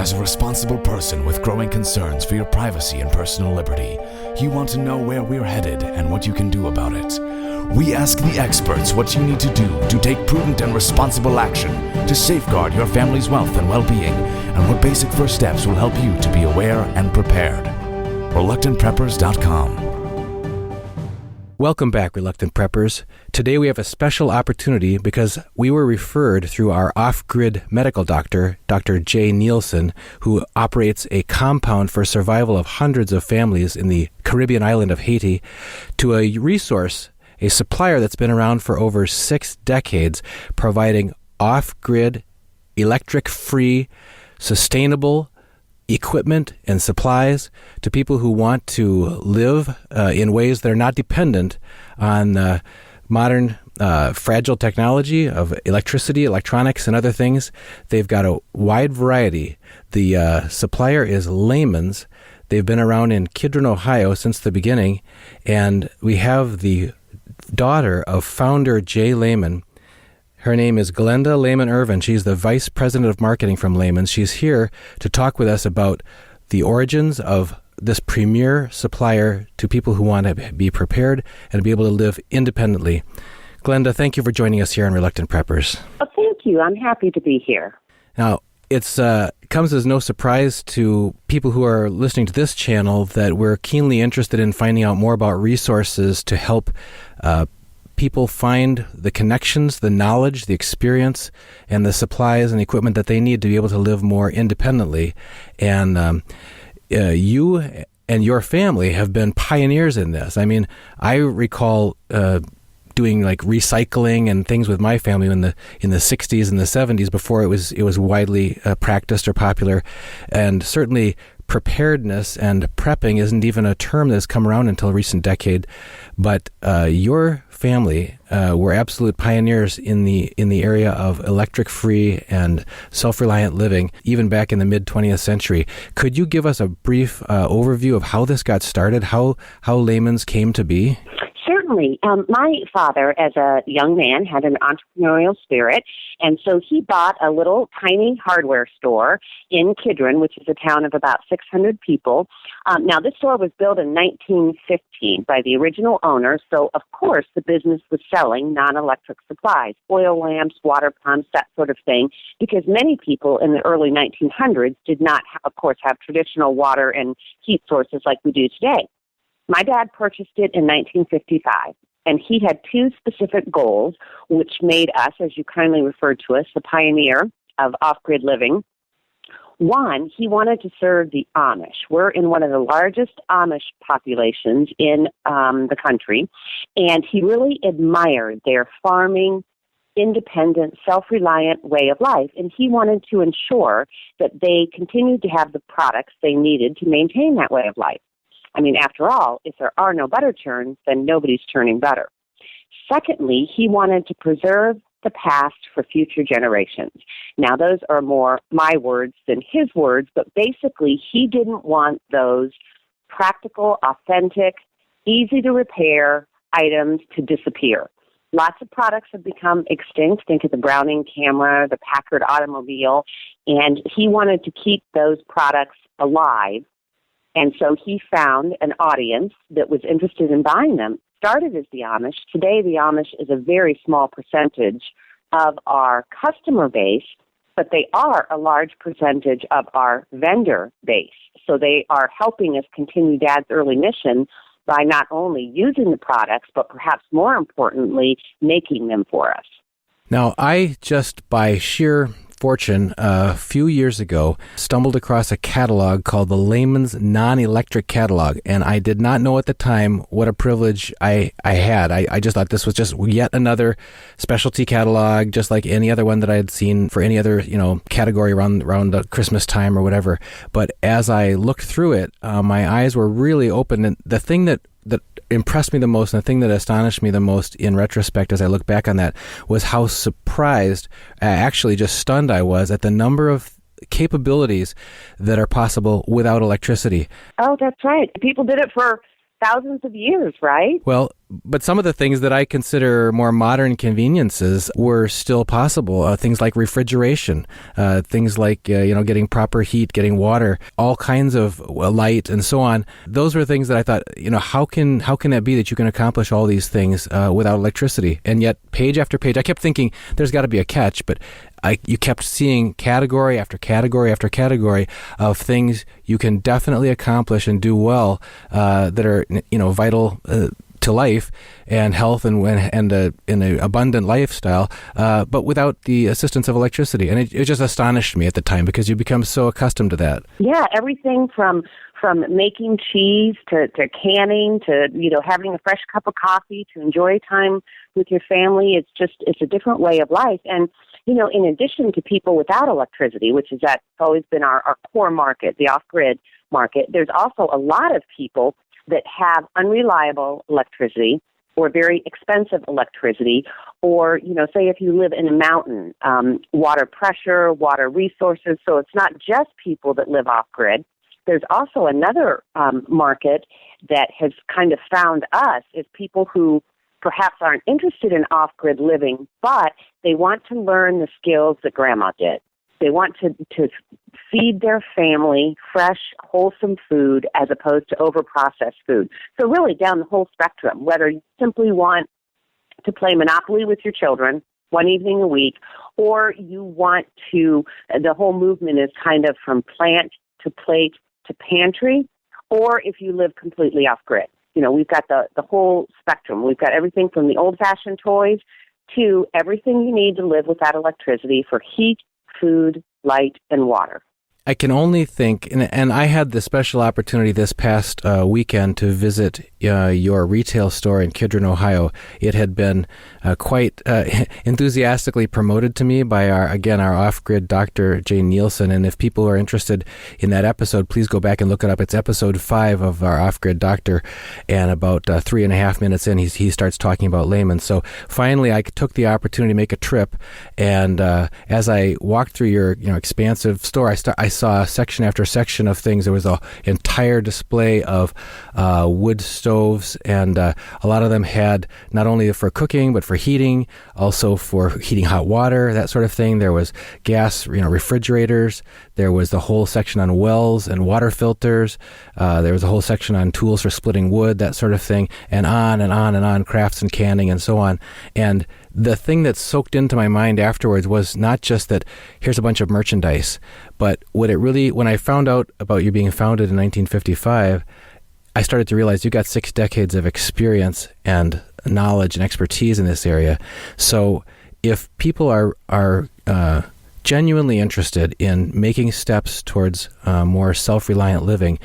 As a responsible person with growing concerns for your privacy and personal liberty, you want to know where we're headed and what you can do about it. We ask the experts what you need to do to take prudent and responsible action to safeguard your family's wealth and well-being, and what basic first steps will help you to be aware and prepared. ReluctantPreppers.com. Welcome back, Reluctant Preppers. Today we have a special opportunity because we were referred through our off-grid medical doctor, Dr. Jay Lehman, who operates a compound for survival of hundreds of families in the Caribbean island of Haiti, to a resource, a supplier that's been around for over 6 decades, providing off-grid, electric-free, sustainable equipment and supplies to people who want to live in ways that are not dependent on modern fragile technology of electricity, electronics, and other things. They've got a wide variety. The supplier is Lehman's. They've been around in Kidron, Ohio since the beginning, and we have the daughter of founder Jay Lehman. Her name is Glenda Lehman Ervin. She's the Vice President of Marketing from Lehman's. She's here to talk with us about the origins of this premier supplier to people who want to be prepared and be able to live independently. Glenda, thank you for joining us here on Reluctant Preppers. Oh, thank you. I'm happy to be here. Now, it comes as no surprise to people who are listening to this channel that we're keenly interested in finding out more about resources to help people find the connections, the knowledge, the experience, and the supplies and equipment that they need to be able to live more independently. And you and your family have been pioneers in this. I mean, I recall doing like recycling and things with my family in the 60s and the 70s before it was widely practiced or popular. And certainly preparedness and prepping isn't even a term that's come around until a recent decade. But your family were absolute pioneers in the area of electric-free and self-reliant living, even back in the mid-20th century. Could you give us a brief overview of how this got started, how Lehman's came to be? Certainly. My father, as a young man, had an entrepreneurial spirit, and so he bought a little tiny hardware store in Kidron, which is a town of about 600 people. Now, this store was built in 1915 by the original owner, so of course the business was selling non-electric supplies, oil lamps, water pumps, that sort of thing, because many people in the early 1900s did not, of course, have traditional water and heat sources like we do today. My dad purchased it in 1955, and he had 2 specific goals, which made us, as you kindly referred to us, the pioneer of off-grid living. One, he wanted to serve the Amish. We're in one of the largest Amish populations in the country, and he really admired their farming, independent, self-reliant way of life, and he wanted to ensure that they continued to have the products they needed to maintain that way of life. I mean, after all, if there are no butter churns, then nobody's churning butter. Secondly, he wanted to preserve the past for future generations. Now, those are more my words than his words, but basically he didn't want those practical, authentic, easy-to-repair items to disappear. Lots of products have become extinct. Think of the Browning camera, the Packard automobile, and he wanted to keep those products alive. And so he found an audience that was interested in buying them. Started as the Amish. Today, the Amish is a very small percentage of our customer base, but they are a large percentage of our vendor base. So they are helping us continue Dad's early mission by not only using the products, but perhaps more importantly, making them for us. Now, I just by sheer fortune, a few years ago, stumbled across a catalog called the Lehman's Non-Electric Catalog, and I did not know at the time what a privilege I had. I just thought this was just yet another specialty catalog, just like any other one that I had seen for any other, category around the Christmas time or whatever. But as I looked through it, my eyes were really open, and the thing that impressed me the most and the thing that astonished me the most in retrospect as I look back on that was how surprised, actually just stunned I was at the number of capabilities that are possible without electricity. Oh, that's right. People did it for thousands of years, right? Well, But some of the things that I consider more modern conveniences were still possible. Things like refrigeration, things like getting proper heat, getting water, all kinds of light, and so on. Those were things that I thought, how can that be that you can accomplish all these things without electricity? And yet, page after page, I kept thinking there's got to be a catch, but you kept seeing category after category after category of things you can definitely accomplish and do well that are vital to life and health and in an abundant lifestyle, but without the assistance of electricity. And it just astonished me at the time because you become so accustomed to that. Yeah, everything from making cheese to canning to having a fresh cup of coffee to enjoy time with your family. It's a different way of life. And in addition to people without electricity, which is that's always been our core market, the off-grid market, there's also a lot of people that have unreliable electricity or very expensive electricity, or, say if you live in a mountain, water pressure, water resources. So it's not just people that live off-grid. There's also another market that has kind of found us is people who perhaps aren't interested in off-grid living, but they want to learn the skills that Grandma did. They want to feed their family fresh, wholesome food as opposed to over-processed food. So really down the whole spectrum, whether you simply want to play Monopoly with your children one evening a week, or you want to, the whole movement is kind of from plant to plate to pantry, or if you live completely off-grid. We've got the whole spectrum. We've got everything from the old-fashioned toys to everything you need to live without electricity for heat, food, light, and water. I can only think, and I had the special opportunity this past weekend to visit your retail store in Kidron, Ohio. It had been quite enthusiastically promoted to me by our off-grid Dr. Jay Lehman. And if people are interested in that episode, please go back and look it up. It's episode 5 of our off-grid doctor, and about 3.5 minutes in, he starts talking about Lehman. So finally, I took the opportunity to make a trip, and as I walked through your expansive store, I saw section after section of things. There was an entire display of wood stoves, and a lot of them had not only for cooking but for heating, also for heating hot water, that sort of thing. There was gas, refrigerators. There was the whole section on wells and water filters. There was a whole section on tools for splitting wood, that sort of thing, and on and on and on, crafts and canning and so on. And the thing that soaked into my mind afterwards was not just that here's a bunch of merchandise, but when I found out about you being founded in 1955, I started to realize you got 6 decades of experience and knowledge and expertise in this area. So if people are genuinely interested in making steps towards more self-reliant living,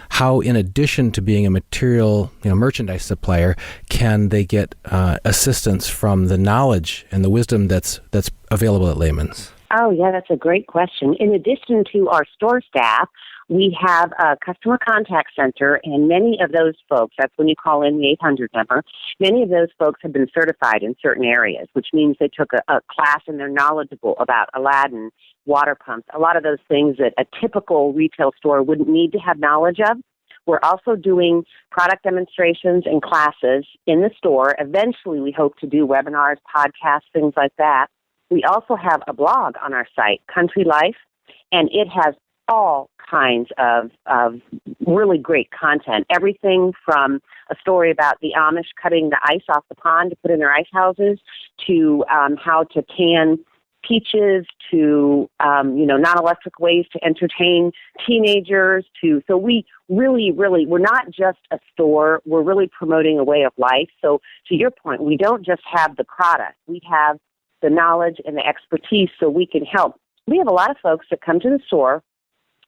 how, in addition to being a material, merchandise supplier, can they get assistance from the knowledge and the wisdom that's available at Lehman's? Oh, yeah, that's a great question. In addition to our store staff, we have a customer contact center, and many of those folks, that's when you call in the 800 number, many of those folks have been certified in certain areas, which means they took a class and they're knowledgeable about Aladdin, water pumps, a lot of those things that a typical retail store wouldn't need to have knowledge of. We're also doing product demonstrations and classes in the store. Eventually, we hope to do webinars, podcasts, things like that. We also have a blog on our site, Country Life, and it has all kinds of really great content. Everything from a story about the Amish cutting the ice off the pond to put in their ice houses, to how to can peaches, to non-electric ways to entertain teenagers. So we really, we're not just a store. We're really promoting a way of life. So to your point, we don't just have the product. We have the knowledge and the expertise so we can help. We have a lot of folks that come to the store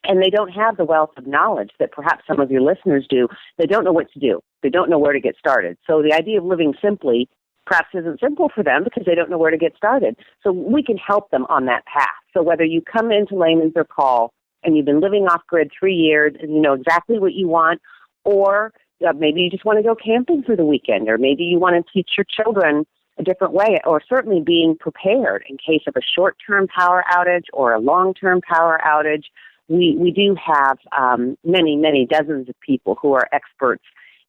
and they don't have the wealth of knowledge that perhaps some of your listeners do. They don't know what to do. They don't know where to get started. So the idea of living simply perhaps isn't simple for them because they don't know where to get started. So we can help them on that path. So whether you come into Lehman's or call and you've been living off-grid 3 years and you know exactly what you want, or maybe you just want to go camping for the weekend, or maybe you want to teach your children a different way, or certainly being prepared in case of a short-term power outage or a long-term power outage. We do have many dozens of people who are experts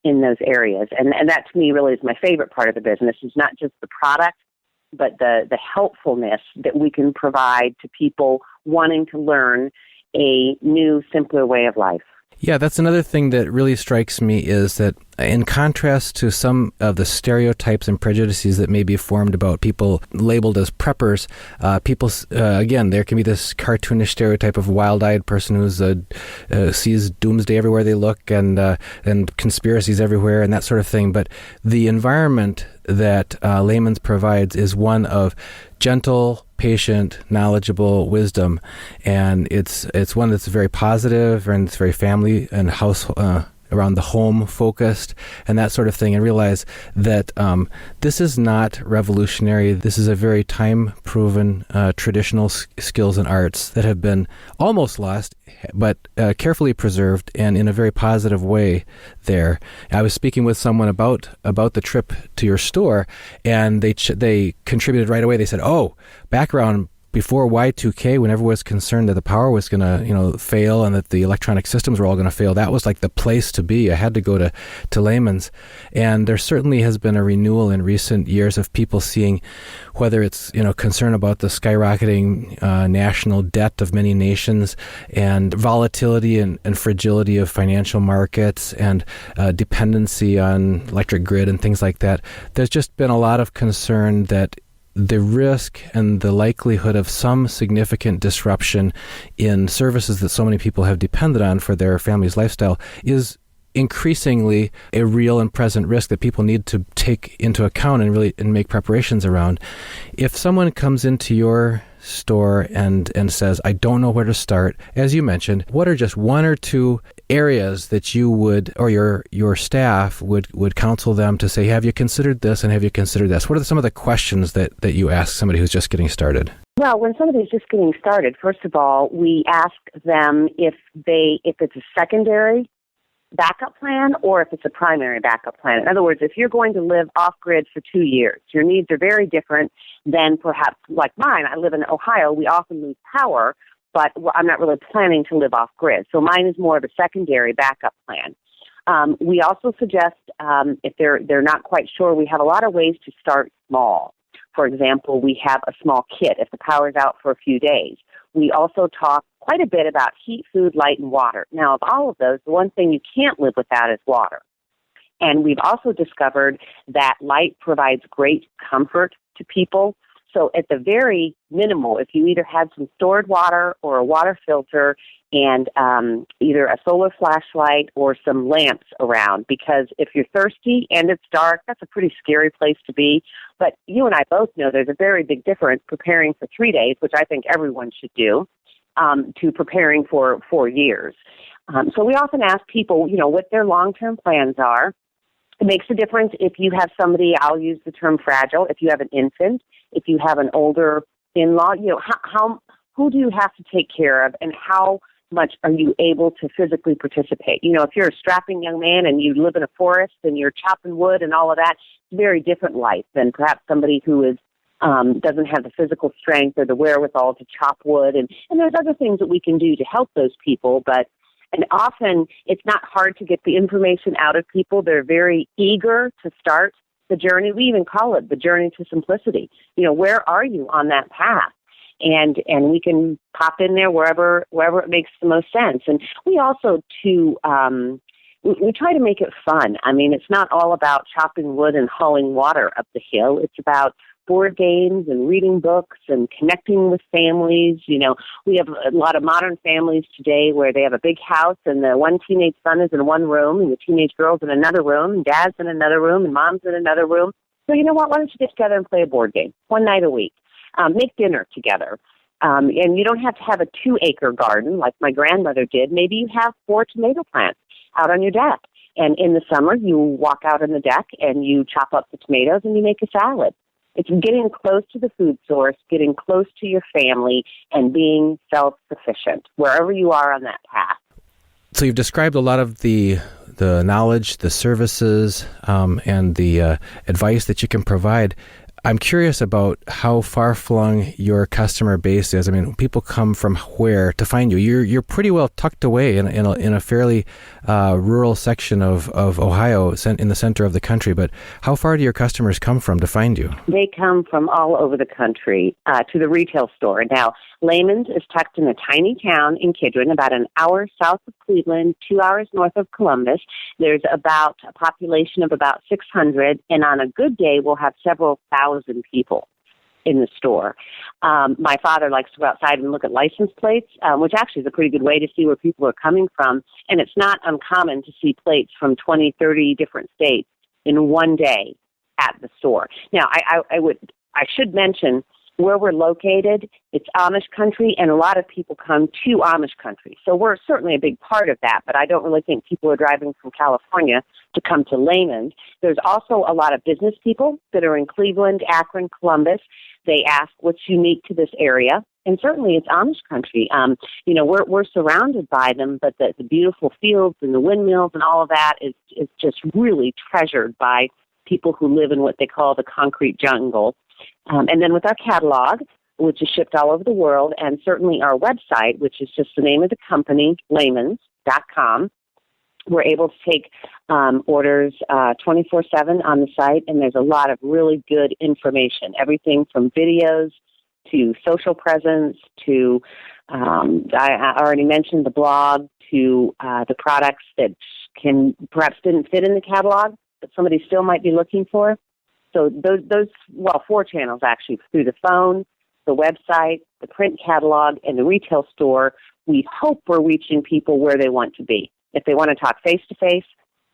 in those areas. And that to me really is my favorite part of the business, is not just the product, but the helpfulness that we can provide to people wanting to learn a new, simpler way of life. Yeah, that's another thing that really strikes me, is that in contrast to some of the stereotypes and prejudices that may be formed about people labeled as preppers, again, there can be this cartoonish stereotype of a wild-eyed person who sees doomsday everywhere they look and conspiracies everywhere and that sort of thing. But the environment that Lehman's provides is one of gentle, patient, knowledgeable wisdom, and it's one that's very positive, and it's very family and house around the home focused and that sort of thing, and realize that this is not revolutionary. This is a very time-proven traditional skills and arts that have been almost lost, but carefully preserved and in a very positive way there. I was speaking with someone about the trip to your store, and they contributed right away. They said, background, before Y2K, when everyone was concerned that the power was going to, fail and that the electronic systems were all going to fail, that was like the place to be. I had to go to Lehman's. And there certainly has been a renewal in recent years of people seeing, whether it's, concern about the skyrocketing national debt of many nations and volatility and fragility of financial markets and dependency on electric grid and things like that. There's just been a lot of concern that the risk and the likelihood of some significant disruption in services that so many people have depended on for their family's lifestyle is increasingly a real and present risk that people need to take into account and make preparations around. If someone comes into your store and says, I don't know where to start, as you mentioned, what are just one or two areas that you would, or your staff would counsel them to say, have you considered this and have you considered this? What are some of the questions that you ask somebody who's just getting started? Well, when somebody's just getting started, first of all, we ask them if it's a secondary backup plan or if it's a primary backup plan. In other words, if you're going to live off-grid for 2 years, your needs are very different than perhaps like mine. I live in Ohio. We often lose power, but I'm not really planning to live off-grid. So mine is more of a secondary backup plan. We also suggest, if they're not quite sure, we have a lot of ways to start small. For example, we have a small kit if the power's out for a few days. We also talk quite a bit about heat, food, light, and water. Now, of all of those, the one thing you can't live without is water. And we've also discovered that light provides great comfort to people. So at the very minimal, if you either had some stored water or a water filter and either a solar flashlight or some lamps around, because if you're thirsty and it's dark, that's a pretty scary place to be. But you and I both know there's a very big difference preparing for 3 days, which I think everyone should do, to preparing for 4 years. So we often ask people, what their long-term plans are. It makes a difference if you have somebody, I'll use the term fragile, if you have an infant, if you have an older in-law, who do you have to take care of and how much are you able to physically participate? If you're a strapping young man and you live in a forest and you're chopping wood and all of that, it's a very different life than perhaps somebody who is doesn't have the physical strength or the wherewithal to chop wood. And there's other things that we can do to help those people, and often it's not hard to get the information out of people. They're very eager to start the journey. We even call it the journey to simplicity. Where are you on that path? And we can pop in there wherever it makes the most sense. And we also, too, we try to make it fun. I mean, it's not all about chopping wood and hauling water up the hill. It's about board games and reading books and connecting with families. We have a lot of modern families today where they have a big house and the one teenage son is in one room and the teenage girl's in another room and dad's in another room and mom's in another room. So you know what? Why don't you get together and play a board game one night a week? Make dinner together. And you don't have to have a 2-acre garden like my grandmother did. Maybe you have 4 tomato plants out on your deck. And in the summer, you walk out on the deck and you chop up the tomatoes and you make a salad. It's getting close to the food source, getting close to your family, and being self-sufficient wherever you are on that path. So you've described a lot of the knowledge, the services, and the advice that you can provide. I'm curious about how far-flung your customer base is. I mean, people come from where to find you? You're pretty well tucked away in a fairly rural section of Ohio, in the center of the country. But how far do your customers come from to find you? They come from all over the country to the retail store. Now, Lehman's is tucked in a tiny town in Kidron, about an hour south of Cleveland, 2 hours north of Columbus. There's about a population of about 600, and on a good day, we'll have several thousand people in the store. My father likes to go outside and look at license plates, which actually is a pretty good way to see where people are coming from. And it's not uncommon to see plates from 20, 30 different states in one day at the store. Now, I should mention where we're located, it's Amish country, and a lot of people come to Amish country. So we're certainly a big part of that, but I don't really think people are driving from California to come to Lehman. There's also a lot of business people that are in Cleveland, Akron, Columbus. They ask what's unique to this area, and certainly it's Amish country. We're surrounded by them, but the beautiful fields and the windmills and all of that is just really treasured by people who live in what they call the concrete jungle. And then with our catalog, which is shipped all over the world, and certainly our website, which is just the name of the company, Lehmans.com, we're able to take orders 24/7 on the site, and there's a lot of really good information, everything from videos to social presence to, I already mentioned the blog, to the products that perhaps didn't fit in the catalog, but somebody still might be looking for. So those 4 channels actually, through the phone, the website, the print catalog, and the retail store. We hope we're reaching people where they want to be. If they want to talk face-to-face,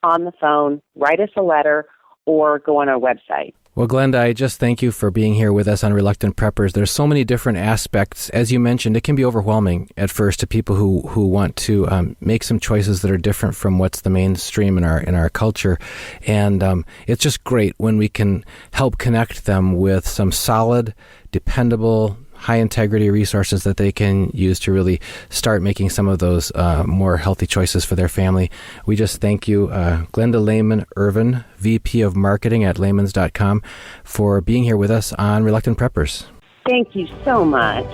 on the phone, write us a letter, or go on our website. Well, Glenda, I just thank you for being here with us on Reluctant Preppers. There's so many different aspects. As you mentioned, it can be overwhelming at first to people who want to make some choices that are different from what's the mainstream in our culture. And it's just great when we can help connect them with some solid, dependable, high-integrity resources that they can use to really start making some of those more healthy choices for their family. We just thank you, Glenda Lehman Ervin, VP of Marketing at Lehmans.com, for being here with us on Reluctant Preppers. Thank you so much.